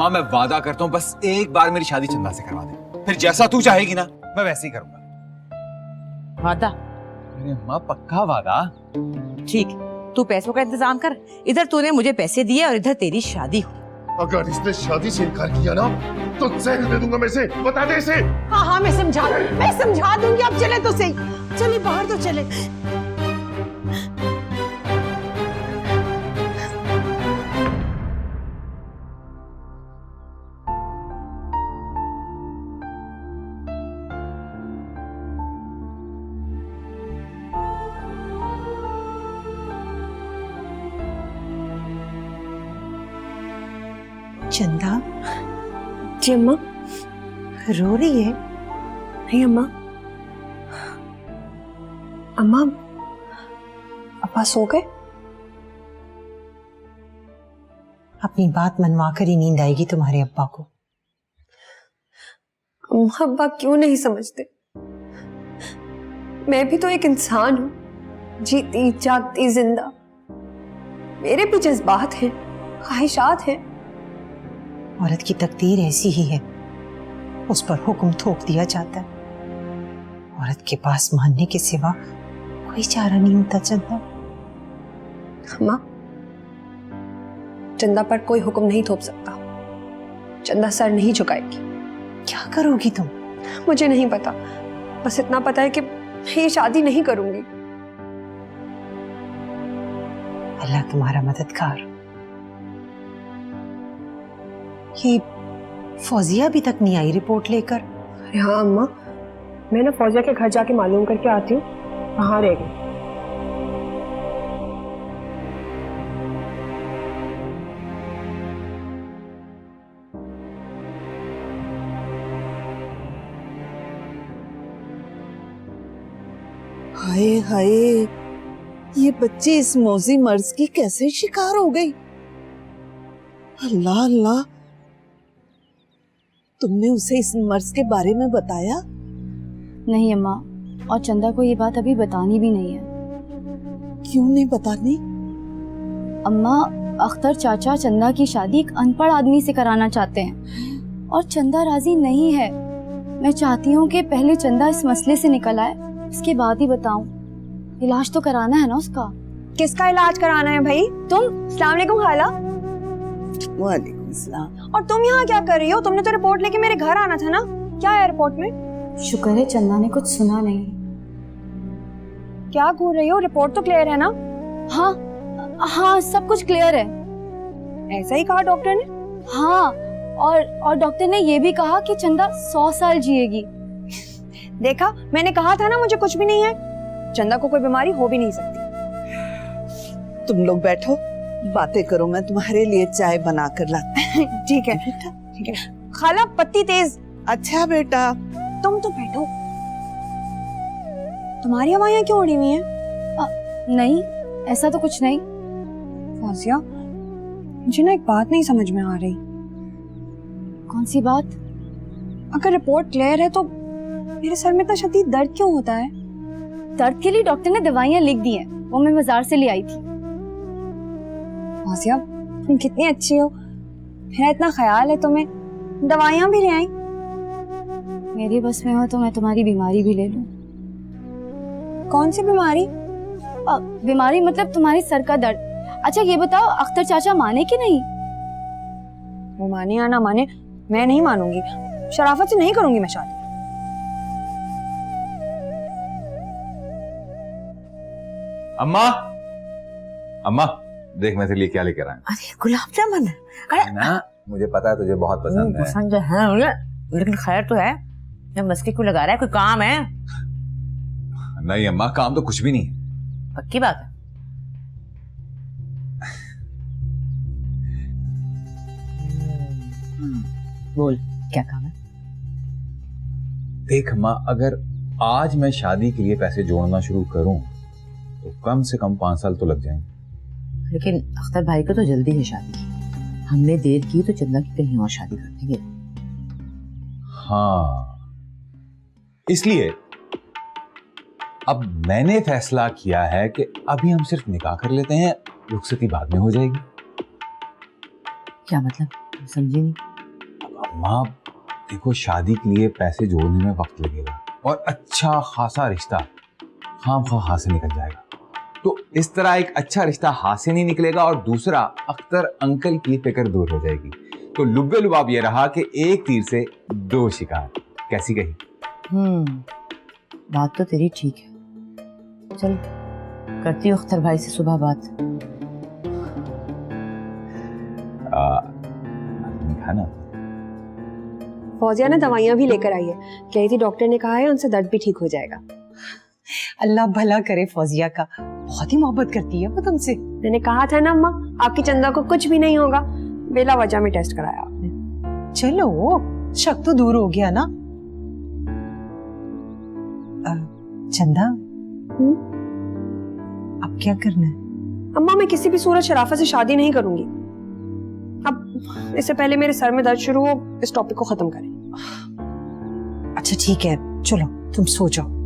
माँ मैं वादा करता हूँ बस एक बार मेरी शादी चंदा से करवा दे, फिर जैसा तू चाहेगी ना मैं वैसे ही करूंगा। वादा? अरे माँ पक्का वादा। ठीक, तू पैसों का इंतजाम कर। इधर तूने मुझे पैसे दिए और इधर तेरी शादी हुई। अगर इसने शादी से इनकार किया ना तो जेल दे दूंगा मैं इसे, बता दे इसे। हाँ हाँ मैं समझा दूंगी। अब चले तो सही, चलिए बाहर तो चले। चंदा जी अम्मा। रो रही है? नहीं अम्मा। अम्मा अब्बा सो गए? अपनी बात मनवा कर ही नींद आएगी तुम्हारे अब्बा को। अम्मा अब्बा क्यों नहीं समझते? मैं भी तो एक इंसान हूं, जीती जागती जिंदा। मेरे भी जज्बात हैं, ख्वाहिशात हैं। औरत की तकदीर ऐसी ही है, उस पर हुक्म थोप दिया जाता है। औरत के पास मानने के सिवा कोई चारा नहीं होता चंदा। अम्मा चंदा पर कोई हुक्म नहीं थोप सकता। चंदा सर नहीं झुकाएगी। क्या करोगी तुम? मुझे नहीं पता, बस इतना पता है कि मैं ये शादी नहीं करूंगी। अल्लाह तुम्हारा मददगार। ये फौजिया अभी तक नहीं आई रिपोर्ट लेकर? अरे हाँ अम्मा, मैं ना फौजिया के घर जाके मालूम करके आती हूँ कहाँ रह गई। हाय हाय, ये बच्ची इस मौजी मर्ज की कैसे शिकार हो गई? अल्लाह अल्लाह, तुमने उसे इस मर्ज के बारे में बताया? नहीं अम्मा, और चंदा को ये बात अभी बतानी भी नहीं है। क्यों नहीं बतानी? अम्मा, अख्तर चाचा चंदा की शादी एक अनपढ़ आदमी से कराना चाहते हैं और चंदा राजी नहीं है। मैं चाहती हूँ कि पहले चंदा इस मसले से निकल आए, इसके बाद ही बताऊं। इलाज तो कराना है ना उसका। किसका इलाज कराना है भाई? तुम? अस्सलाम वालेकुम खाला। वालेकुम सलाम। और तुम यहाँ क्या कर रही हो? तुमने तो रिपोर्ट लेके मेरे घर आना था ना। क्या है रिपोर्ट में? शुक्र है चंदा ने कुछ सुना नहीं। क्या घूर रही हो? रिपोर्ट तो क्लियर है ना? हाँ हाँ, सब कुछ क्लियर है। ऐसा ही कहा डॉक्टर ने? हाँ, और डॉक्टर ने ये भी कहा कि चंदा 100 साल जिएगी। देखा, मैंने कहा था ना मुझे कुछ भी नहीं है। चंदा को कोई बीमारी हो भी नहीं सकती। तुम लोग बैठो, बातें करो, मैं तुम्हारे लिए चाय बना कर लाती। ठीक है बेटा, ठीक है। खाला पत्ती तेज। अच्छा बेटा। तुम तो बैठो। तुम्हारी हवाएं क्यों उड़ी हुई हैं? नहीं, ऐसा तो कुछ नहीं। फौजिया, मुझे ना एक बात नहीं समझ में आ रही। कौन सी बात? अगर रिपोर्ट क्लियर है तो मेरे सर में इतना शदीद दर्द क्यों होता है? दर्द के लिए डॉक्टर ने दवाइयाँ लिख दी हैं, वो मैं बाजार से ले आई थी। फौजिया, तुम कितनी अच्छी हो, मेरा इतना ख्याल है तुम्हें, दवाइयाँ भी ले आई। मेरे बस में हो तो मैं तुम्हारी बीमारी भी ले लूं। कौन सी बीमारी? बीमारी मतलब तुम्हारी सर का दर्द। अच्छा ये बताओ, अख्तर चाचा माने कि नहीं? वो माने या ना माने, मैं नहीं मानूंगी। शराफत से नहीं करूंगी मैं शादी। अम्मा, अम्मा देख मैं तेरे लिए क्या लेकर आया। अरे गुलाब जामुन। है ना, मुझे पता है तुझे बहुत पसंद है। पसंद है मुझे, लेकिन खैर तो है। जब मस्के क्यों लगा रहा है? कोई काम है? नहीं अम्मा, काम तो कुछ भी नहीं है। पक्की बात है? बोल, क्या काम है? देख अम्मा, अगर आज मैं शादी के लिए पैसे जोड़ना शुरू करूं तो कम से कम 5 साल तो लग जाएंगे। लेकिन अख्तर भाई को तो जल्दी है शादी की। हमने देर की तो चंदा की कहीं और शादी कर देंगे। हाँ, इसलिए अब मैंने फैसला किया है कि अभी हम सिर्फ निकाह कर लेते हैं, रुखसती बाद में हो जाएगी। क्या मतलब? समझी नहीं। माँ देखो, शादी के लिए पैसे जोड़ने में वक्त लगेगा और अच्छा खासा रिश्ता खामखा हाथ से निकल जाएगा। तो इस तरह एक अच्छा रिश्ता हाथ से नहीं निकलेगा और दूसरा अख्तर अंकल की फिक्र दूर हो जाएगी। तो लुब्बे लुबाब ये रहा कि एक तीर से दो शिकार। कैसी कही? बात तो तेरी ठीक है। चल करती हूँ अख्तर भाई से सुबह बात। खाना फौजिया ने दवाइयाँ भी लेकर आई है, कह रही थी डॉक्टर ने कहा है उनसे दर्द भी ठीक हो जाएगा। अल्लाह भला करे फौजिया का, बहुत ही मोहब्बत करती है वो तुमसे। मैंने कहा था ना अम्मा, आपकी चंदा को कुछ भी नहीं होगा। बेला वजह में टेस्ट कराया आपने। चलो शक तो दूर हो गया ना। चंदा, अब क्या करना है? अम्मा मैं किसी भी सूरत शराफत से शादी नहीं करूंगी। अब इससे पहले मेरे सर में दर्द शुरू हो, इस टॉपिक को खत्म करें। अच्छा ठीक है, चलो तुम सो जाओ।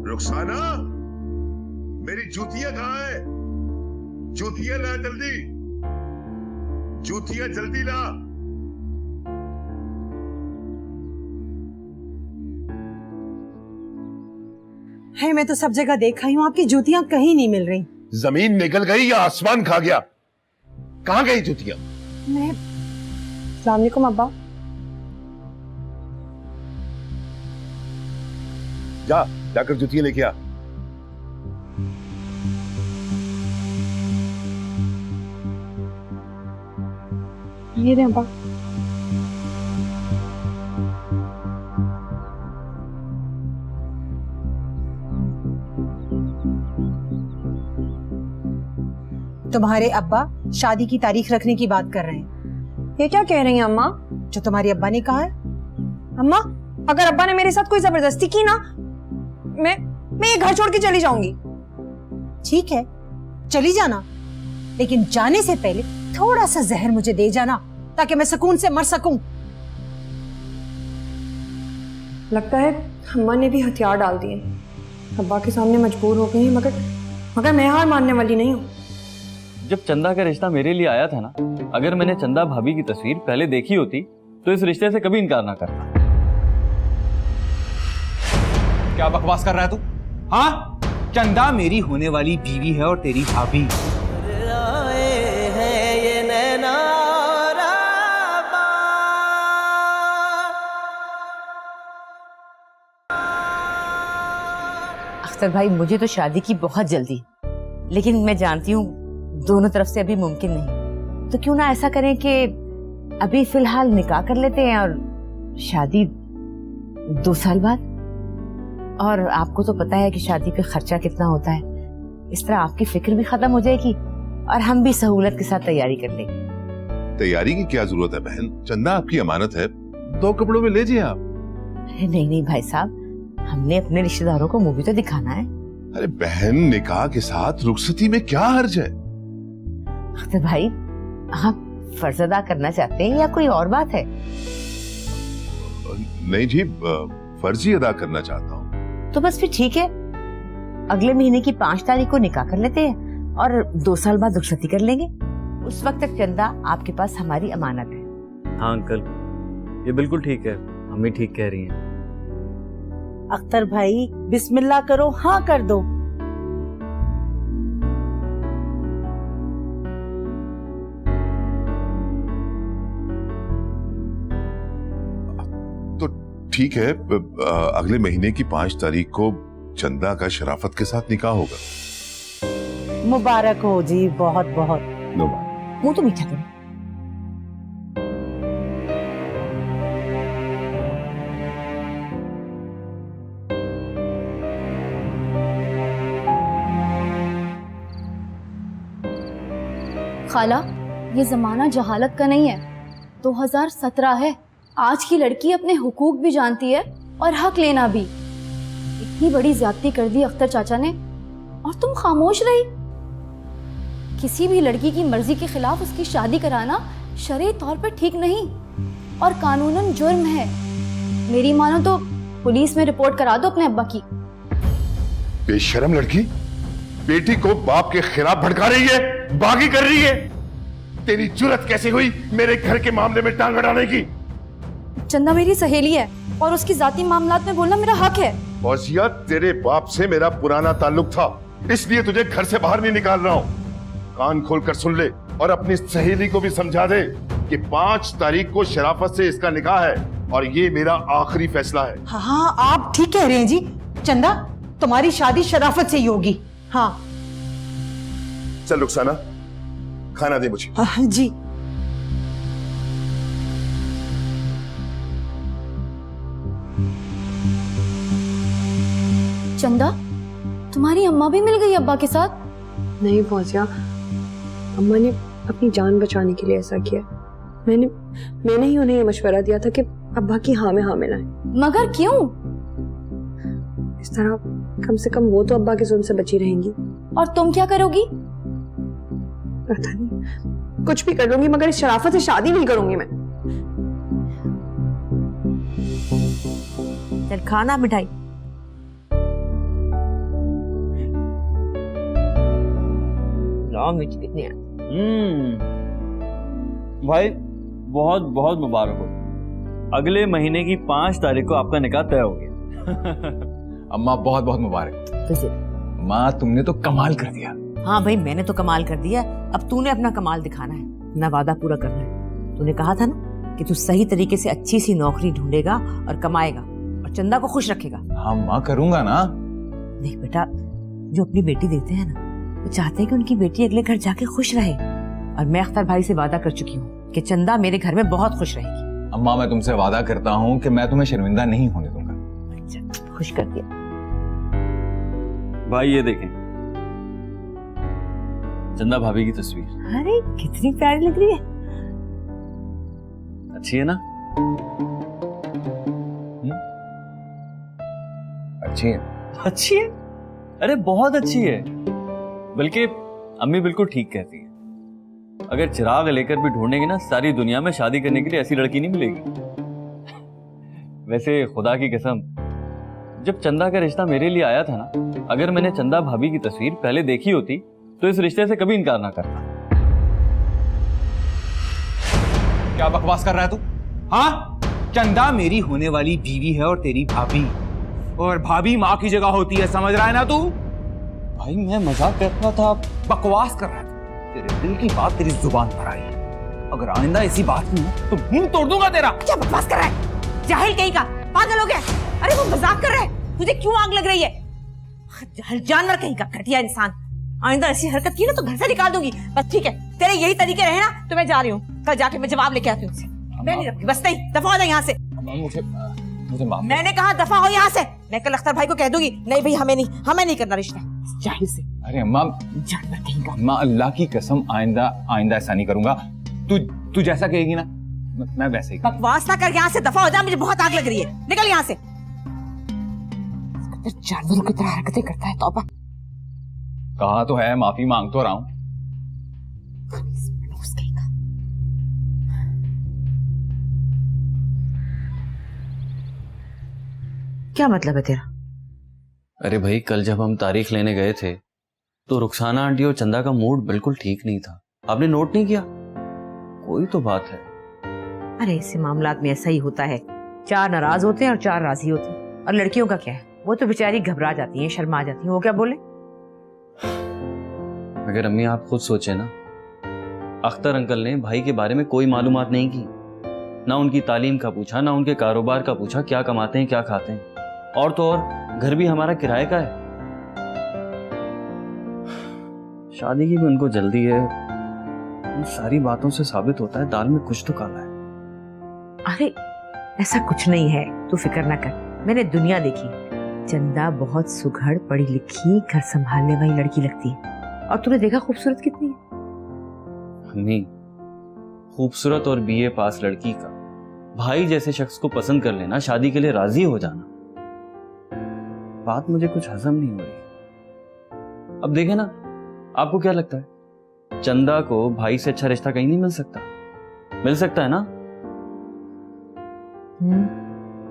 रुखसाना, मेरी जूतियां कहाँ है? जूतियां ला जल्दी, जूतियां जल्दी ला। है मैं तो सब जगह देखा हूँ, आपकी जूतियां कहीं नहीं मिल रही। जमीन निकल गई या आसमान खा गया? कहाँ गई जूतियां? मैं अस्सलाम वालेकुम अब्बा। जाकर जूतियां लेके आ। ये रहे अब्बा। तुम्हारे अब्बा शादी की तारीख रखने की बात कर रहे हैं। ये क्या कह रही हैं अम्मा? जो तुम्हारे अब्बा ने कहा है। अम्मा अगर अब्बा ने मेरे साथ कोई जबरदस्ती की ना, मैं ये घर छोड़ के चली जाऊंगी। ठीक है चली जाना, लेकिन जाने से पहले थोड़ा सा जहर मुझे दे जाना ताकि मैं सुकून से मर सकूं। लगता है अम्मा ने भी हथियार डाल दिए, अब्बा के सामने मजबूर हो गई हैं, मगर मैं हार मानने वाली नहीं हूँ। जब चंदा का रिश्ता मेरे लिए आया था ना, अगर मैंने चंदा भाभी की तस्वीर पहले देखी होती तो इस रिश्ते से कभी इनकार ना करता। क्या बकवास कर रहा है तू? हाँ, चंदा मेरी होने वाली बीवी है और तेरी भाभी। अख्तर भाई मुझे तो शादी की बहुत जल्दी, लेकिन मैं जानती हूँ दोनों तरफ से अभी मुमकिन नहीं। तो क्यों ना ऐसा करें कि अभी फिलहाल निकाह कर लेते हैं और शादी 2 साल बाद। और आपको तो पता है कि शादी पे खर्चा कितना होता है। इस तरह आपकी फिक्र भी खत्म हो जाएगी और हम भी सहूलत के साथ तैयारी कर लेंगे। तैयारी की क्या जरूरत है बहन? चंदा आपकी अमानत है, 2 कपड़ों में ले जाइए आप। नहीं नहीं भाई साहब, हमने अपने रिश्तेदारों को मूवी तो दिखाना है। अरे बहन, निकाह के साथ रुखसती में क्या हर्ज है? अख्तर भाई आप फर्ज अदा करना चाहते हैं या कोई और बात है? नहीं जी, फर्ज ही अदा करना चाहता हूँ। तो बस फिर ठीक है, अगले महीने की 5 तारीख को निकाह कर लेते हैं और 2 साल बाद रुखसती कर लेंगे। उस वक्त तक चंदा आपके पास हमारी अमानत है। हाँ अंकल, ये बिल्कुल ठीक है, अम्मी ठीक कह रही हैं। अख्तर भाई बिस्मिल्लाह करो, हाँ कर दो। तो ठीक है, अगले महीने की 5 तारीख को चंदा का शराफत के साथ निकाह होगा। मुबारक हो जी, बहुत बहुत। मुंह तो मीठा करो। खाला, ये जमाना जहालत का नहीं है, 2017 है। आज की लड़की अपने हुकूक भी जानती है और हक लेना भी। इतनी कितनी बड़ी ज्यादती कर दी अख्तर चाचा ने और तुम खामोश रही। किसी भी लड़की की मर्जी के खिलाफ उसकी शादी कराना शरई तौर पर ठीक नहीं और कानूनन जुर्म है। मेरी मानो तो पुलिस में रिपोर्ट करा दो अपने अब्बा की। बेशरम लड़की, बेटी को बाप के खिलाफ भड़का रही है, बागी कर रही है। तेरी जुर्रत कैसे हुई मेरे घर के मामले में टांग अड़ाने की? चंदा मेरी सहेली है और उसकी जाती मामलात में बोलना मेरा हक है। फौजिया, तेरे बाप से मेरा पुराना ताल्लुक था, इसलिए तुझे घर से बाहर नहीं निकाल रहा हूँ। कान खोलकर सुन ले और अपनी सहेली को भी समझा दे कि 5 तारीख को शराफत से इसका निकाह है और ये मेरा आखिरी फैसला है। हाँ, आप ठीक कह रहे हैं जी। चंदा, तुम्हारी शादी शराफत से ही होगी। हाँ चल रुखसाना, खाना दे मुझे। हाँ जी। चंदा, तुम्हारी अम्मा भी मिल गई अब्बा के साथ? नहीं फौजिया, अम्मा ने अपनी जान बचाने के लिए ऐसा किया। मैंने ही उन्हें ये मशवरा दिया था कि अब्बा की हाँ में हाँ मिलाएं। मगर क्यों? इस तरह कम से कम वो तो अब्बा के जुल्म से बची रहेंगी। और तुम क्या करोगी? पता नहीं, कुछ भी कर लूंगी मगर इस शराफत से शादी नहीं करूंगी मैं। चल खाना मिठाई। मिर्च कितनी है? भाई बहुत बहुत मुबारक हो। अगले महीने की 5 तारीख को आपका निकाह तय हो गया। अम्मा बहुत बहुत मुबारक। तुझे? माँ तुमने तो कमाल कर दिया। हाँ भाई, मैंने तो कमाल कर दिया। अब तूने अपना कमाल दिखाना है, अपना वादा पूरा करना है। तूने कहा था ना कि तू सही तरीके से अच्छी सी नौकरी ढूंढेगा और कमाएगा और चंदा को खुश रखेगा। हाँ माँ, करूंगा ना। देख बेटा, जो अपनी बेटी देते हैं ना, वो चाहते हैं कि उनकी बेटी अगले घर जाके खुश रहे। और मैं अख्तर भाई से वादा कर चुकी हूँ कि चंदा मेरे घर में बहुत खुश रहेगी। अम्मा, मैं तुमसे वादा करता हूँ कि मैं तुम्हें शर्मिंदा नहीं होने दूंगा। अच्छा, खुश कर दिया। भाई ये देखें, चंदा भाभी की तस्वीर। अरे कितनी प्यारी लग रही है। अच्छी है ना? अच्छी है। अच्छी है? अरे बहुत अच्छी है। बल्कि अम्मी बिल्कुल ठीक कहती है। अगर चिराग लेकर भी ढूंढेंगे ना, सारी दुनिया में शादी करने के लिए ऐसी लड़की नहीं मिलेगी। वैसे खुदा की कसम, जब चंदा का रिश्ता मेरे लिए आया था ना, अगर मैंने चंदा भाभी की तस्वीर पहले देखी होती तो इस रिश्ते से कभी इनकार ना करता। क्या बकवास कर रहा है तू? हाँ, चंदा मेरी होने वाली बीवी है और तेरी भाभी, और भाभी माँ की जगह होती है, समझ रहा है ना तू? भाई मैं मजाक कर रहा था। बकवास कर रहा है। तेरे दिल की बात तेरी जुबान पर आई है। अगर आइंदा ऐसी बात हुई ना तो मुंह तोड़ दूंगा तेरा। क्या बकवास कर रहा है? जाहिल कहीं का, पागल हो गया? अरे वो मजाक कर रहा है, तुझे क्यों आग लग रही है? जाहिल जानवर कहीं का, घटिया इंसान। आइंदा ऐसी हरकत की ना तो घर से निकाल दूंगी। बस ठीक है, तेरे यही तरीके रहे ना तो मैं जा रही हूँ। कल जाके मैं जवाब लेके आती हूँ उससे। मैं नहीं रखती, बस नहीं, दफा हो जा यहाँ से। मुझे माफ। मैंने कहा दफा हो यहाँ से। मैं कल अख्तर भाई को कह दूंगी, नहीं भाई हमें नहीं करना रिश्ता जाहिल से। अरे अम्मा, जानवर कहीं का। अम्मा अल्लाह की कसम, आइंदा ऐसा नहीं करूंगा। तू जैसा कहेगी ना मैं वैसे ही करूंगा। बकवास ना कर, यहाँ से दफा हो जा, मुझे बहुत आग लग रही है। निकल यहाँ से। जानवरों की तरह हरकतें करता है। तौबा। कहा तो है, माफी मांग तो रहा हूं। क्या मतलब है तेरा? अरे भाई, कल जब हम तारीख लेने गए थे तो रुखसाना आंटी और चंदा का मूड बिल्कुल ठीक नहीं था। आपने नोट नहीं किया? कोई तो बात है। अरे ऐसे मामलात में ऐसा ही होता है, 4 नाराज होते हैं और 4 राजी होते हैं। और लड़कियों का क्या है, वो तो बेचारी घबरा जाती हैं, शर्मा जाती हैं, वो क्या बोले। मगर अम्मी आप खुद सोचे ना, अख्तर अंकल ने भाई के बारे में कोई मालूमात नहीं की। ना उनकी तालीम का पूछा, ना उनके कारोबार का पूछा, क्या कमाते हैं क्या खाते हैं। और तो और घर भी हमारा किराए का है। शादी की भी उनको जल्दी है। इन सारी बातों से साबित होता है दाल में कुछ तो काला है। अरे ऐसा कुछ नहीं है, तू फिक्र ना कर। मैंने दुनिया देखी, चंदा बहुत सुघड़ पढ़ी लिखी घर संभालने वाली लड़की लगती है। और तूने देखा खूबसूरत कितनी है। अम्मी, खूबसूरत और बीए पास लड़की का भाई जैसे शख्स को पसंद कर लेना, शादी के लिए राजी हो जाना, बात मुझे कुछ हजम नहीं हो रही। अब देखे ना, आपको क्या लगता है चंदा को भाई से अच्छा रिश्ता कहीं नहीं मिल सकता? मिल सकता है ना?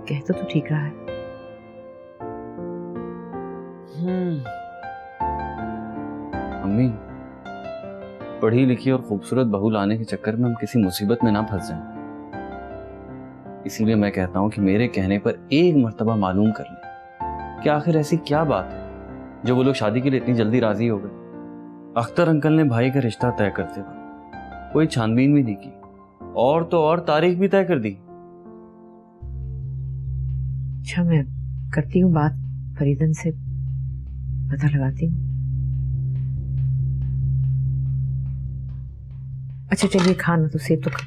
कह तो तू ठीक रहा है। अम्मी, पढ़ी लिखी और खूबसूरत बहू लाने के चक्कर में हम किसी मुसीबत में ना फंस जाएं। इसीलिए मैं कहता हूं कि मेरे कहने पर एक मर्तबा मालूम कर लें कि आखिर ऐसी क्या बात है जो वो लोग शादी के लिए इतनी जल्दी राजी हो गए। अख्तर अंकल ने भाई का रिश्ता तय करते वक्त कोई छानबीन भी नहीं की, और तो और तारीख भी तय कर दी। अच्छा, मैं करती हूँ बात फरीदन से, पता लगाती हूँ। अच्छा चलिए, खाना तो सेब तो खा।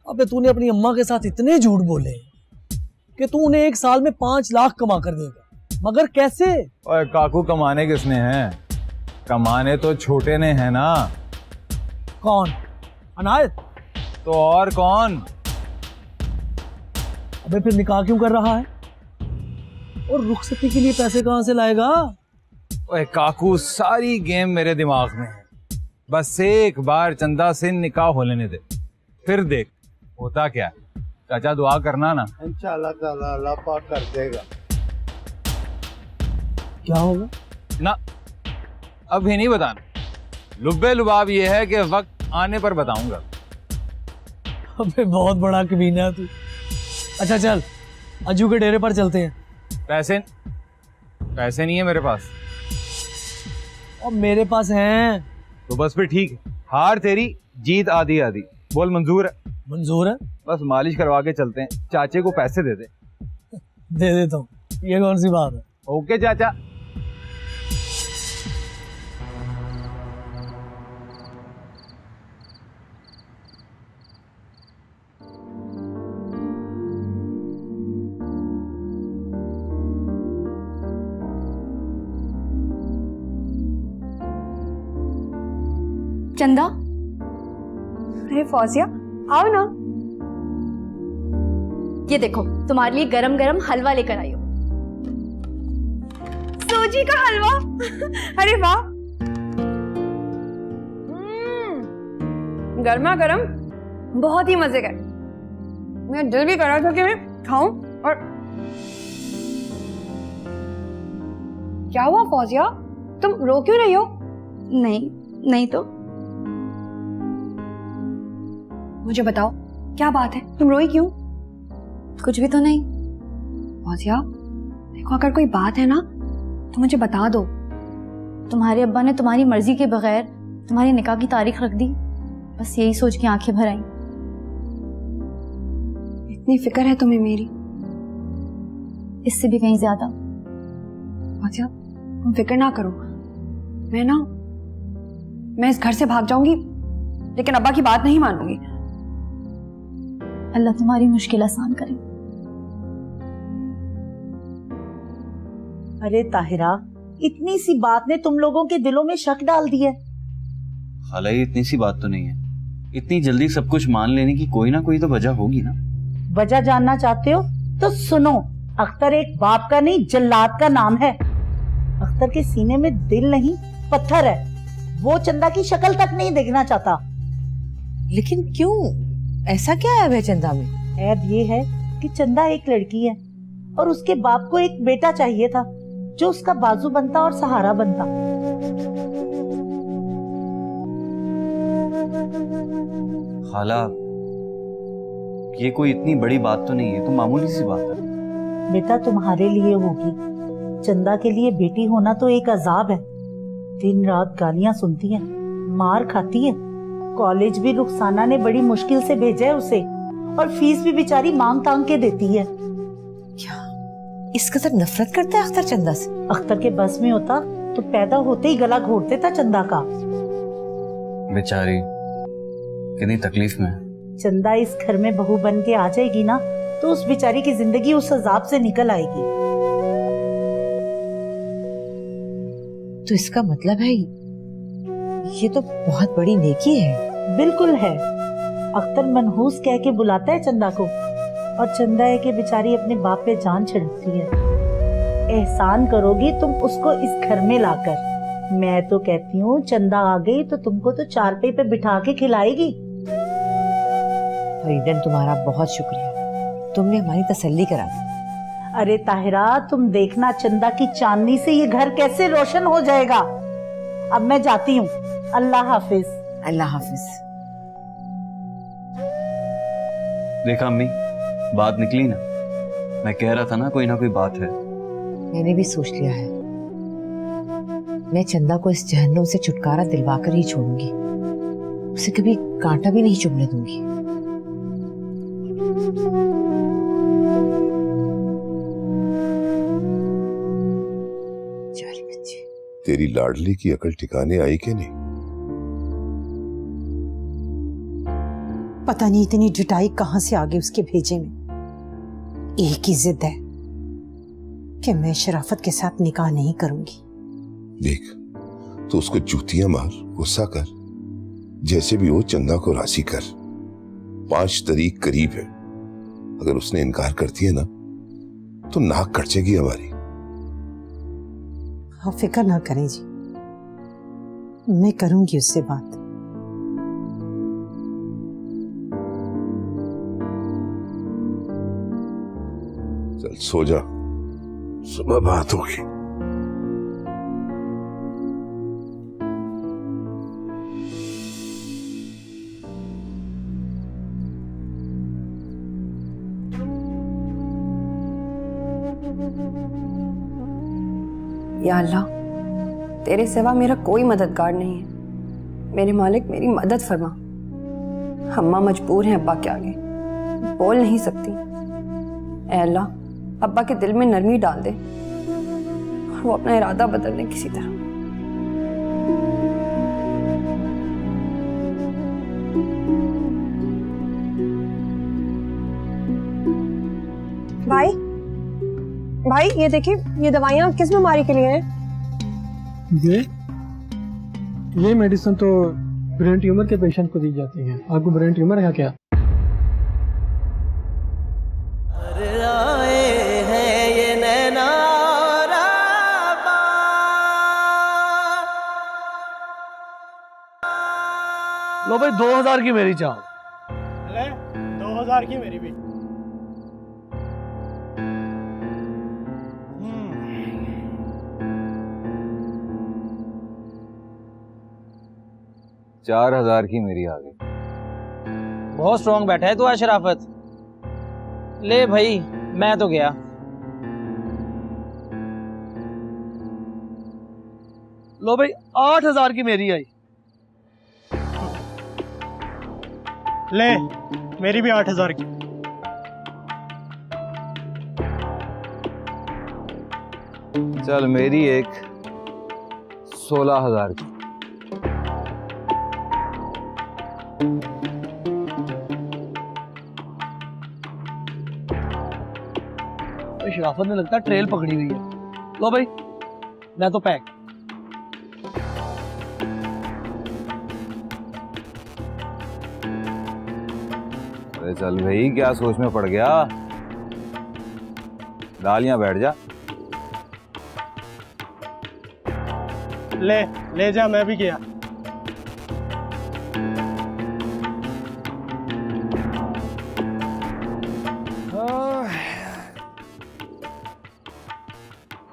अबे तूने अपनी अम्मा के साथ इतने झूठ बोले कि तू उन्हें 1 साल में 5 लाख कमा कर देगा, मगर कैसे? और काकू, कमाने किसने हैं? कमाने तो छोटे ने है ना। कौन? अनायत? तो और कौन? अबे फिर निकाह क्यों कर रहा है? और रुखसती के लिए पैसे कहां से लाएगा? ओए काकू, सारी गेम मेरे दिमाग में है। बस एक बार चंदा से निकाह हो लेने दे, फिर देख होता क्या। चाचा दुआ करना ना, इंशाल्लाह ताला अल्लाह पाक कर देगा। क्या होगा? ना अभी नहीं बताना। लुब्बे लुबाब ये है कि वक्त आने पर बताऊंगा। अबे बहुत बड़ा कमीना है तू। अच्छा चल, अज्जू के डेरे पर चलते हैं। पैसे नहीं है मेरे पास। और मेरे पास हैं। तो बस फिर ठीक है, हार तेरी जीत आधी आधी। बोल मंजूर है? मंजूर है। बस मालिश करवा के चलते हैं, चाचे को पैसे दे दे। दे देता हूँ, ये कौन सी बात है? ओके चाचा। चंदा, अरे फौजिया, आओ ना। ये देखो, तुम्हारे लिए गरम गरम हलवा लेकर आई हूँ। सूजी का हलवा। अरे वाह, गर्मा गर्म, बहुत ही मजे का। मेरा दिल भी कर रहा था कि मैं खाऊं। और क्या हुआ फौजिया, तुम रो क्यों रही हो? नहीं नहीं तो मुझे बताओ, क्या बात है, तुम रोई क्यों? कुछ भी तो नहीं। फौजिया देखो, अगर कोई बात है ना तो मुझे बता दो। तुम्हारे अब्बा ने तुम्हारी मर्जी के बगैर तुम्हारी निकाह की तारीख रख दी, बस यही सोच के आंखें भर आई। इतनी फिक्र है तुम्हें मेरी? इससे भी कहीं ज्यादा। फौजिया तुम फिक्र ना करो, मैं इस घर से भाग जाऊंगी, लेकिन अब्बा की बात नहीं मानूंगी। अल्लाह तुम्हारी मुश्किल आसान करे। अरे ताहिरा, इतनी सी बात ने तुम लोगों के दिलों में शक डाल दिया। हालांकि इतनी सी बात तो नहीं है, इतनी जल्दी सब कुछ मान लेने की कोई ना कोई तो वजह होगी ना। वजह जानना चाहते हो तो सुनो, अख्तर एक बाप का नहीं जल्लाद का नाम है। अख्तर के सीने में दिल नहीं पत्थर है, वो चंदा की शक्ल तक नहीं देखना चाहता। लेकिन क्यों? ऐसा क्या है चंदा में? ऐब ये है कि चंदा एक लड़की है और उसके बाप को एक बेटा चाहिए था जो उसका बाजू बनता और सहारा बनता। खाला, ये कोई इतनी बड़ी बात तो नहीं है, तो मामूली सी बात है। बेटा तुम्हारे लिए होगी, चंदा के लिए बेटी होना तो एक अजाब है। दिन रात गालियां सुनती है, मार खाती है। कॉलेज भी रुखसाना ने बड़ी मुश्किल से भेजा है उसे, और फीस भी बेचारी मांग तांग के देती है। क्या इस कदर नफरत करता है अख्तर चंदा से? अख्तर के बस में होता तो पैदा होते ही गला घोट देता चंदा का। बेचारी कितनी तकलीफ में है। चंदा इस घर में बहू बन के आ जाएगी ना तो उस बेचारी की जिंदगी उस अजाब से निकल आएगी। तो इसका मतलब है ये तो बहुत बड़ी नेकी है। बिल्कुल है। अख्तर मनहूस कह के बुलाता है चंदा को, और चंदा है कि बेचारी अपने बाप पे जान छिड़कती है। एहसान करोगी तुम उसको इस घर में लाकर। मैं तो कहती हूँ चंदा आ गई तो तुमको तो चारपाई पे बिठा के खिलाएगी। फरीदन, तुम्हारा बहुत शुक्रिया, तुमने हमारी तसल्ली करा दी। अरे ताहिरा, तुम देखना चंदा की चांदनी से ये घर कैसे रोशन हो जाएगा। अब मैं जाती हूँ, अल्लाह हाफिज। अल्लाह हाफिज। देखा अम्मी, बात निकली ना। मैं कह रहा था ना कोई बात है। मैंने भी सोच लिया है, मैं चंदा को इस जहन्नुम से छुटकारा दिलवाकर ही छोड़ूंगी। उसे कभी कांटा भी नहीं चुभने दूंगी। तेरी लाडली की अकल ठिकाने आई कि नहीं? पता नहीं इतनी जुटाई कहां से आ गई उसके भेजे में। एक ही जिद है कि मैं शराफत के साथ निकाह नहीं करूंगी। देख, तो उसको जूतियां मार, गुस्सा कर, जैसे भी हो चंदा को राजी कर। 5 तारीख करीब है। अगर उसने इनकार कर दिया ना तो नाक कटचेगी हमारी। आप फिक्र ना करें जी, मैं करूंगी उससे बात। चल सो जा, सुबह बात होगी। या अल्लाह, तेरे सिवा मेरा कोई मददगार नहीं है। मेरे मालिक मेरी मदद फरमा। अम्मा मजबूर हैं अब्बा के आगे, बोल नहीं सकती। ऐ अल्लाह, अब्बा के दिल में नरमी डाल दे और वो अपना इरादा बदल दे किसी तरह। भाई भाई, ये देखिए, ये दवाइयाँ किस बीमारी के लिए हैं? ये मेडिसिन तो ब्रेन ट्यूमर के पेशेंट को दी जाती है। आपको ब्रेन ट्यूमर है क्या? लो भाई, 2000 की मेरी चाल। 2000 की मेरी भी। चार 4000 की मेरी आ गई। बहुत स्ट्रॉन्ग बैठा है तू आज शराफत। ले भाई, मैं तो गया। लो भाई, 8000 की मेरी आई। ले, मेरी भी 8000 की। चल मेरी एक 16000 की। शराफत ने लगता है ट्रेल पकड़ी हुई है। लो भाई, मैं तो पैक। अरे चल भाई, क्या सोच में पड़ गया? डालियां बैठ जा। ले जा, मैं भी गया।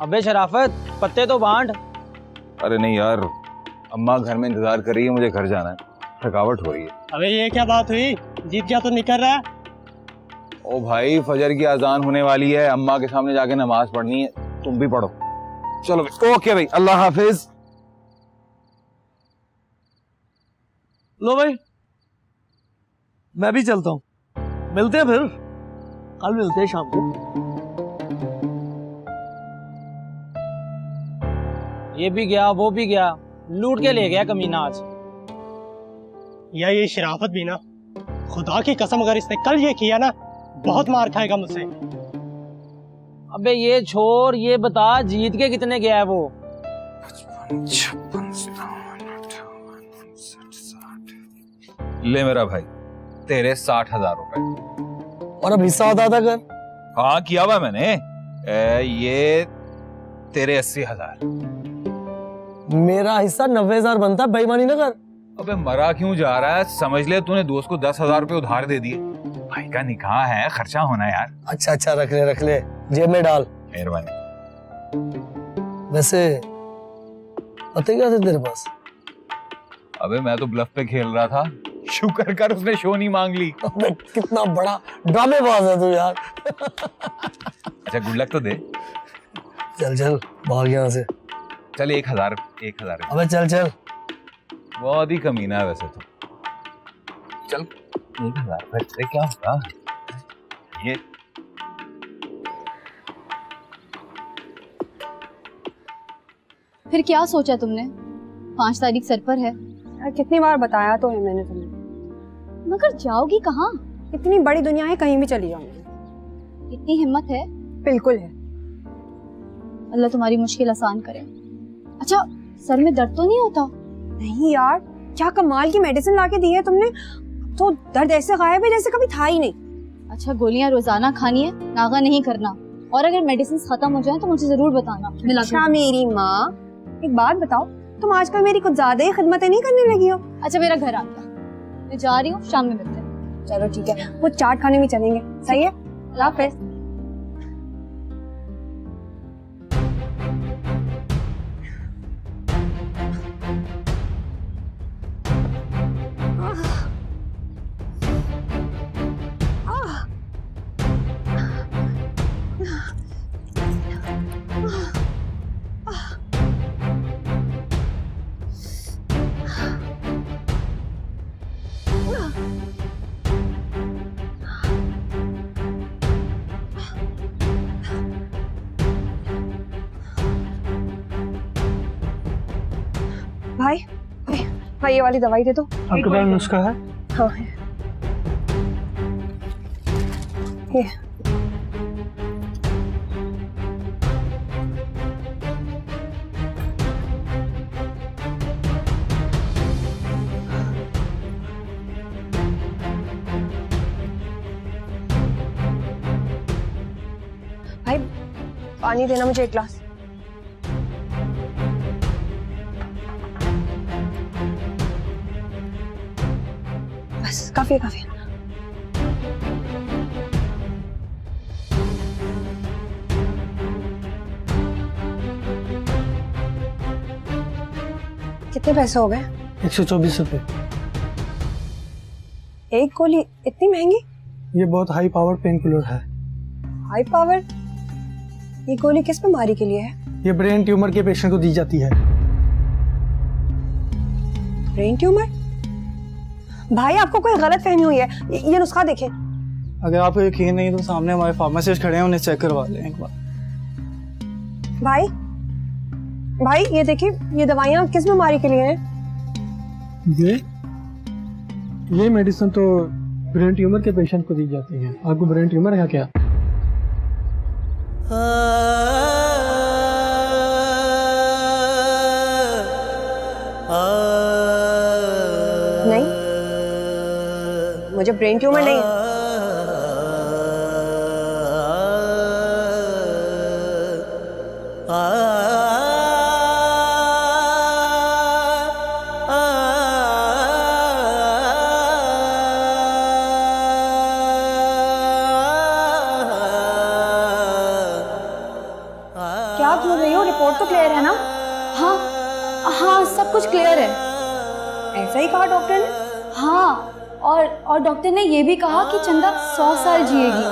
अबे शराफत, पत्ते तो बांट। अरे नहीं यार, अम्मा घर में इंतजार कर रही है, मुझे घर जाना है, थकावट हो रही है। अबे ये क्या बात हुई? जीत गया तो निकल रहा है। ओ भाई, फजर की अजान होने वाली है, अम्मा के सामने जाके नमाज पढ़नी है, तुम भी पढ़ो। चलो भाई, ओके भाई, अल्लाह हाफिज। लो भाई, मैं भी चलता हूँ। मिलते हैं फिर, कल मिलते हैं शाम को। ये भी गया, वो भी गया, लूट के ले गया कमीना आज। या ये शराफत भी ना, खुदा की कसम अगर इसने कल ये किया ना, बहुत मार खाएगा मुझसे। अबे ये छोड़, ये बता जीत के कितने गया है वो? 56, 57, 58, ले मेरा भाई, तेरे 60,000 रुपए। और अब हिस्सा अदा कर। हाँ किया हुआ मैंने। ये तेरे 80,000। मेरा हिस्सा 90,000 बनता है, बेईमानी ना कर। अबे मरा क्यों जा रहा है? समझ ले तूने दोस्त को 10,000 रुपए उधार दे दिए। भाई का निकाह है, खर्चा होना है यार। अच्छा अच्छा, रख ले जेब में डाल। मेहरबानी। वैसे पते क्या थे तेरे पास? अबे मैं तो ब्लफ पे खेल रहा था, शुक्र कर उसने शो नहीं मांग ली। अबे कितना बड़ा ड्रामेबाज है तू यार। अच्छा गुड लक तो दे। चल भाग यहाँ से। चल 1,000। अबे चल। बहुत ही कमीना है वैसे तो। चल 1,000 रुपए क्या होगा ये? फिर क्या सोचा तुमने? 5 तारीख सर पर है। यार कितनी बार बताया तो है मैंने तुम्हें। मगर जाओगी कहाँ? इतनी बड़ी दुनिया है, कहीं भी चली जाऊंगी। इतनी हिम्मत है? बिल्कुल है। अल्लाह तुम्हारी मुश्किल आसान करे। अच्छा, सर में दर्द तो नहीं होता? नहीं यार, क्या कमाल की मेडिसिन लाके दी है तुमने। तो दर्द ऐसे गायब है जैसे कभी था ही नहीं। अच्छा, गोलियां रोजाना खानी है, नागा नहीं करना। और अगर मेडिसिन खत्म हो जाए तो मुझे जरूर बताना। अच्छा मेरी माँ, एक बात बताओ, तुम आजकल मेरी कुछ ज्यादा ही खिदमतें नहीं करने लगी हो? अच्छा, मेरा घर आ गया, मैं जा रही हूँ, शाम में मिलते हैं। चलो ठीक है, वो चाट खाने भी चलेंगे। सही है, अल्लाह हाफिज। भाई ये वाली दवाई दे दो। आपके पास नुस्खा है? हाँ है। ये भाई पानी देना मुझे 1 गिलास। बस काफी है। कितने पैसे हो गए? 124 रुपए। एक गोली इतनी महंगी? ये बहुत हाई पावर पेन किलर है। High power? ये गोली किस बीमारी के लिए है? ये ब्रेन ट्यूमर के पेशेंट को दी जाती है। Brain tumour? भाई आपको कोई गलत फहमी हुई है, ये नुस्खा देखें। अगर आपको यकीन नहीं तो सामने हमारे फार्मासिस्ट खड़े हैं, उन्हें चेक करवा लें एक बार। भाई ये देखिए, ये दवाइयाँ किस बीमारी के लिए हैं? ये मेडिसिन तो ब्रेन ट्यूमर के पेशेंट को दी जाती है। आपको ब्रेन ट्यूमर है क्या? नहीं, मुझे ब्रेन ट्यूमर नहीं है। क्या बोल रही हो? रिपोर्ट तो क्लियर है ना? हाँ, सब कुछ क्लियर है। ऐसा ही कहा डॉक्टर ने? हाँ, और डॉक्टर ने ये भी कहा कि चंदा 100 साल जिएगी।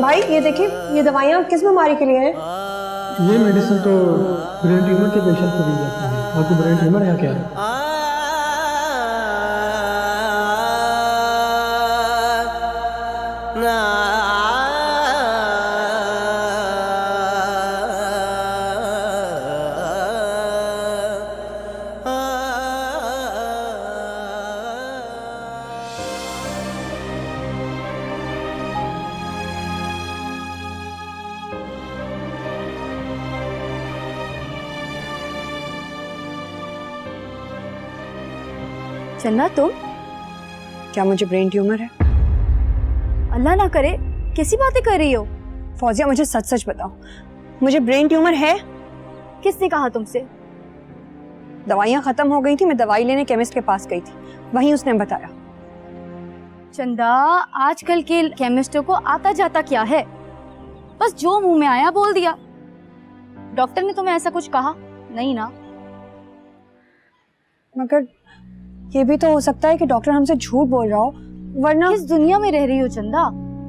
भाई ये देखिए, ये दवाइयाँ किस बीमारी के लिए हैं? ये मेडिसिन तो ब्रेन ट्यूमर के पेशेंट को दी जाती है। आपको ब्रेन ट्यूमर है क्या? चंदा तुम? क्या मुझे ब्रेन ट्यूमर है? अल्लाह ना करे, कैसी बातें कर रही हो? फौजिया मुझे सच सच बताओ, मुझे ब्रेन ट्यूमर है? किसने कहा तुमसे? दवाइयाँ खत्म हो गई थी, मैं दवाई लेने केमिस्ट के पास गई थी, वहीं उसने बताया। चंदा, आजकल के केमिस्टों को आता जाता क्या है, बस जो मुंह में आया बोल दिया। डॉक्टर ने तुम्हें ऐसा कुछ कहा नहीं ना? मगर ये भी तो हो सकता है कि डॉक्टर हमसे झूठ बोल रहा हो, वरना किस दुनिया में रह रही हो चंदा?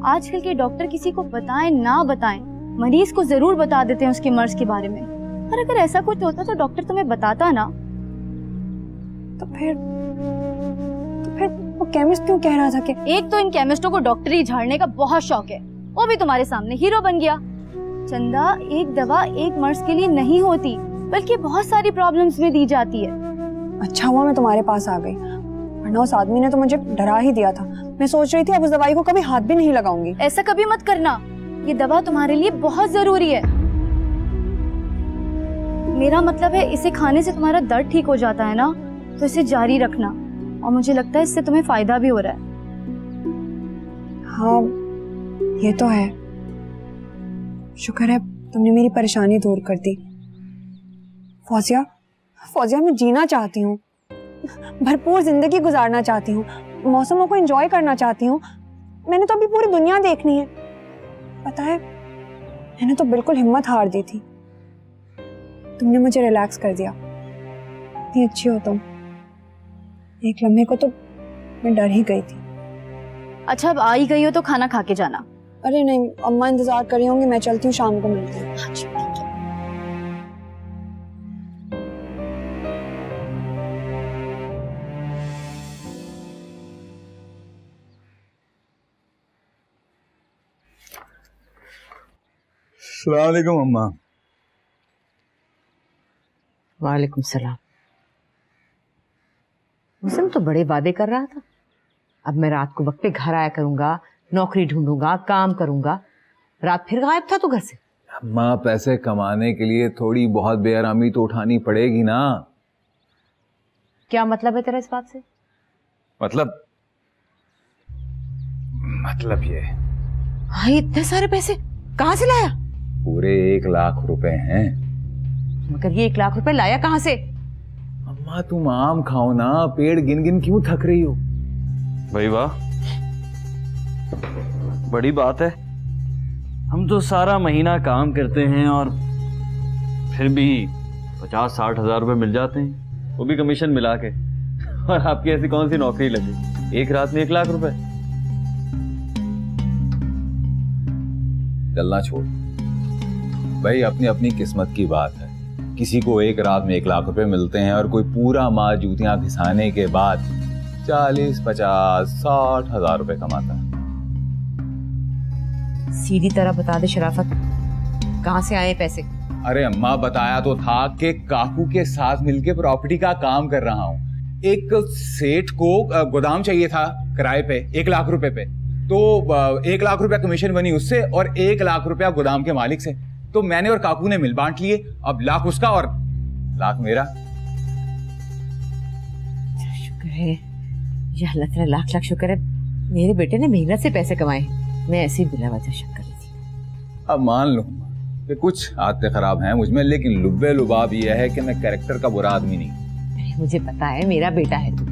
आजकल के डॉक्टर किसी को बताएं ना बताएं, मरीज को जरूर बता देते हैं उसके मर्ज के बारे में। और अगर ऐसा कुछ होता तो डॉक्टर तुम्हें बताता ना। तो फिर वो केमिस्ट क्यों कह रहा था कि एक तो इन केमिस्टों को डॉक्टरी झाड़ने का बहुत शौक है, वो भी तुम्हारे सामने हीरो बन गया। चंदा, एक दवा एक मर्ज के लिए नहीं होती, बल्कि बहुत सारी प्रॉब्लम्स में दी जाती है। अच्छा हुआ मैं तुम्हारे पास आ गई, वरना उस आदमी ने तो मुझे डरा ही दिया था। मैं सोच रही थी अब उस दवाई को कभी हाथ भी नहीं लगाऊंगी। ऐसा कभी मत करना, ये दवा तुम्हारे लिए बहुत जरूरी है। मेरा मतलब है इसे खाने से तुम्हारा दर्द ठीक हो जाता है ना, तो इसे जारी रखना, और मुझे लगता है इससे तुम्हें फायदा भी हो रहा है। हाँ ये तो है, शुक्र है तुमने मेरी परेशानी दूर कर दी। फौजिया मैं जीना चाहती हूँ, भरपूर जिंदगी गुजारना चाहती हूँ, मौसमों को एंजॉय करना चाहती हूँ। मैंने तो अभी पूरी दुनिया देखनी है। पता है, मैंने तो बिल्कुल हिम्मत हार दी थी, तुमने मुझे रिलैक्स कर दिया। इतनी अच्छी हो तुम। एक लम्हे को तो मैं डर ही गई थी। अच्छा, अब आ ही गई हो तो खाना खा के जाना। अरे नहीं, अम्मा इंतजार कर रही होंगी, मैं चलती हूँ, शाम को मिलती हूँ। अच्छा ठीक है। अस्सलाम वालेकुम अम्मा। वालेकुम सलाम। मुसम तो बड़े वादे कर रहा था, अब मैं रात को वक्त पे घर आया करूंगा, नौकरी ढूंढूंगा, काम करूंगा। रात फिर गायब था तू घर से। अम्मा, पैसे कमाने के लिए थोड़ी बहुत बेआरामी तो उठानी पड़ेगी ना। क्या मतलब है तेरा इस बात से? मतलब ये भाई, इतने सारे पैसे कहाँ से लाया? पूरे 1 लाख रुपए हैं। मगर ये 1 लाख रुपए लाया कहाँ से? अम्मा तुम आम खाओ ना, पेड़ गिन गिन क्यों थक रही हो? भाई वाह, बड़ी बात है। हम तो सारा महीना काम करते हैं और फिर भी 50-60 हजार रुपए मिल जाते हैं, वो भी कमीशन मिला के। और आपकी ऐसी कौन सी नौकरी लगी, एक रात में 1 लाख रुपए? चलना छोड़ भाई, अपनी अपनी किस्मत की बात है। किसी को एक रात में 1 लाख रुपए मिलते हैं और कोई पूरा माह जूतियां घिसाने के बाद 40, 50, 60 हजार रुपए कमाता है। सीधी तरह बता दे शराफत, कहाँ से आए पैसे? अरे अम्मा, बताया तो था कि काकू के साथ मिलके प्रॉपर्टी का काम कर रहा हूँ। एक सेठ को गोदाम चाहिए था किराए पे 1 लाख रुपए पे, तो 1 लाख रुपया कमीशन बनी उससे और 1 लाख रुपया गोदाम के मालिक से। तो मैंने और काकू ने मिल बांट लिए, अब लाख उसका और लाख मेरा। शुक्र है, या अल्लाह तेरा लाख लाख शुक्र है, मेरे बेटे ने मेहनत से पैसे कमाए। मैं ऐसे ही बिला वजह शक कर रही थी। अब मान लो कि कुछ आदतें खराब हैं मुझ में, लेकिन लुब्बे लुबाब यह है कि मैं कैरेक्टर का बुरा आदमी नहीं। मुझे पता है, मेरा बेटा है तू।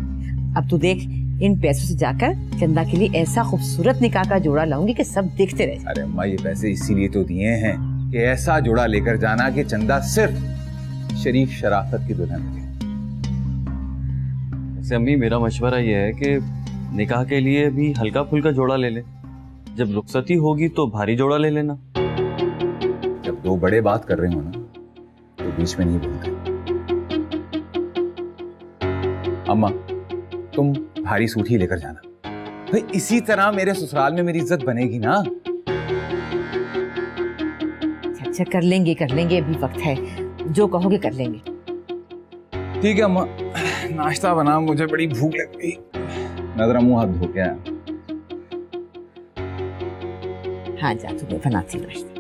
अब तू देख, इन पैसों से जाकर चंदा के लिए ऐसा खूबसूरत निकाह का जोड़ा लाऊंगी कि सब देखते रहे। अरे अम्मा, ये पैसे इसीलिए तो दिए हैं कि ऐसा जोड़ा लेकर जाना कि चंदा सिर्फ शरीफ शराफत की दुल्हन लगे। वैसे अम्मी, मेरा मशवरा ये है कि निकाह के लिए भी हल्का फुल्का जोड़ा ले ले, जब रुखसती होगी तो भारी जोड़ा ले लेना। जब दो बड़े बात कर रहे हो ना, तो बीच में नहीं बोलते। अम्मा, तुम भारी सूट ही लेकर जाना भाई, इसी तरह मेरे ससुराल में मेरी इज्जत बनेगी ना। अच्छा, कर लेंगे, अभी वक्त है, जो कहोगे कर लेंगे। ठीक है अम्मा, नाश्ता बना, मुझे बड़ी भूख लग गई। मैं जरा मुंह हाथ धो के आया। हाँ जा, तुम्हें बनाती हूँ नाश्ता।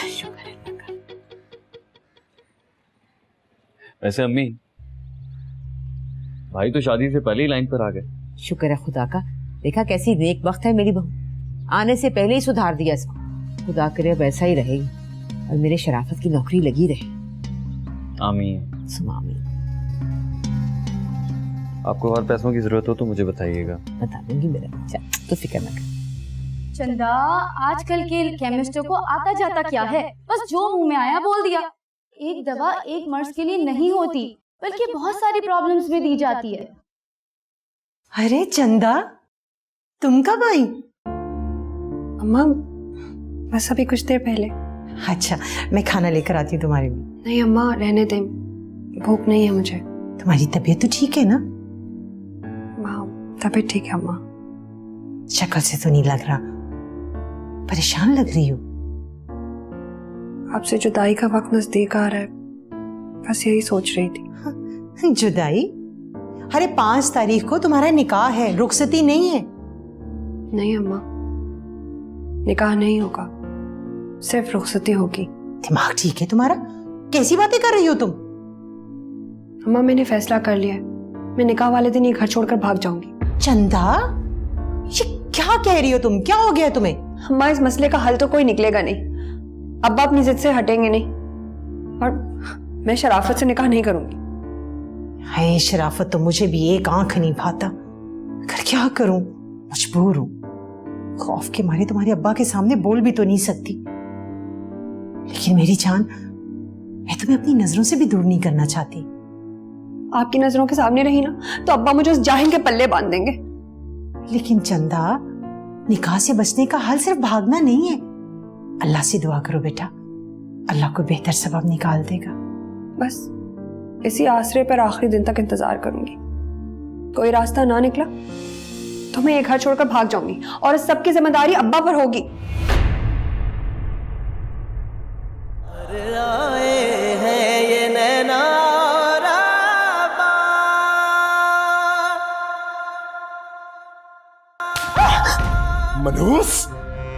शुक्र है अल्लाह का। वैसे अम्मी, भाई तो शादी से पहले ही लाइन पर आ गए। शुक्र है खुदा का, देखा कैसी नेक वक्त है मेरी बहू, आने से पहले ही सुधार दिया इसको। खुदा करे अब ऐसा ही रहेगी और मेरे शराफत की नौकरी लगी रहे। आमीन। सुमा आमीन। आपको और पैसों की जरूरत हो तो मुझे बताइएगा। बता दूंगी मेरा बच्चा, तो फिक्र न कर। चंदा, आजकल के केमिस्टों को आता जाता क्या है, बस जो मुंह में आया बोल दिया। एक दवा एक मर्ज के लिए नहीं होती, बल्कि बहुत सारी प्रॉब्लम्स में दी जाती है। अरे चंदा, तुम कब आई? अम्मा बस अभी कुछ देर पहले। अच्छा, मैं खाना लेकर आती हूँ तुम्हारे लिए। नहीं अम्मा, रहने दें, भूख नहीं है मुझे। तुम्हारी तबीयत तो ठीक है ना? हाँ, तबीयत ठीक है अम्मा। शक्ल से तो नहीं लग रहा, परेशान लग रही हो। आपसे जुदाई का वक्त नजदीक आ रहा है, बस यही सोच रही थी। जुदाई? अरे 5 तारीख को तुम्हारा निकाह है, रुखसती नहीं है। नहीं अम्मा, निकाह नहीं होगा, सिर्फ रुखसती होगी। दिमाग ठीक है तुम्हारा? कैसी बातें कर रही हो तुम? अम्मा मैंने फैसला कर लिया है, मैं निकाह वाले दिन ये घर छोड़कर भाग जाऊंगी। चंदा, ये क्या कह रही हो तुम? क्या हो गया तुम्हें? अम्मा इस मसले का हल तो कोई निकलेगा नहीं, अब्बा अपनी जिद से हटेंगे नहीं, और मैं शराफत से निकाह नहीं करूंगी। हाय शराफत, तो मुझे भी एक आंख नहीं भाता, मगर क्या करूं, मजबूर हूं। खौफ के मारे तुम्हारे अब्बा के सामने बोल भी तो नहीं सकती। लेकिन मेरी जान, मैं तुम्हें अपनी नजरों से भी दूर नहीं करना चाहती। आपकी नजरों के सामने रही ना तो अब्बा मुझे उस जाहिल के पल्ले बांध देंगे। लेकिन चंदा, निकाह से बचने का हल सिर्फ भागना नहीं है। अल्लाह से दुआ करो बेटा, अल्लाह को बेहतर सबब निकाल देगा। बस इसी आसरे पर आखिरी दिन तक इंतजार करूंगी। कोई रास्ता ना निकला तो मैं ये घर छोड़कर भाग जाऊंगी, और इस सब की जिम्मेदारी अब्बा पर होगी। मनहूस,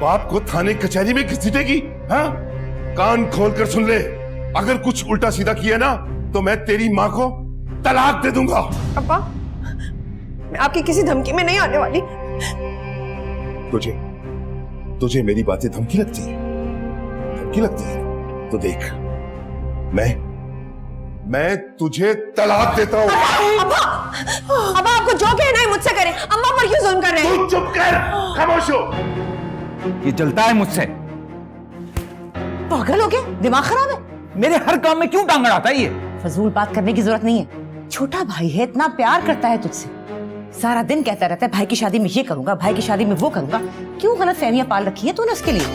बाप को थाने कचहरी में घसीटेगी? हाँ? कान खोलकर सुन ले, अगर कुछ उल्टा सीधा किया ना तो मैं तेरी माँ को तलाक दे दूंगा। अब्बा, मैं आपकी किसी धमकी में नहीं आने वाली। तुझे मेरी बातें धमकी लगती है? धमकी लगती है तो देख, मैं तुझे तलाक देता हूँ। अब्बा आपको जो कहना है मुझसे करें, अम्मा पर क्यों जुल्म कर रहे हैं? तू चुप कर, खामोश हो। ये जलता है मुझसे। पागल हो गया? दिमाग खराब है? मेरे हर काम में क्यों टांग अड़ाता है ये? फजूल बात करने की जरूरत नहीं है। छोटा भाई है, इतना प्यार करता है तुझसे, सारा दिन कहता रहता है भाई की शादी में ये करूंगा, भाई की शादी में वो करूंगा। क्यों गलत फहमियां पाल रखी है तूने उसके लिए?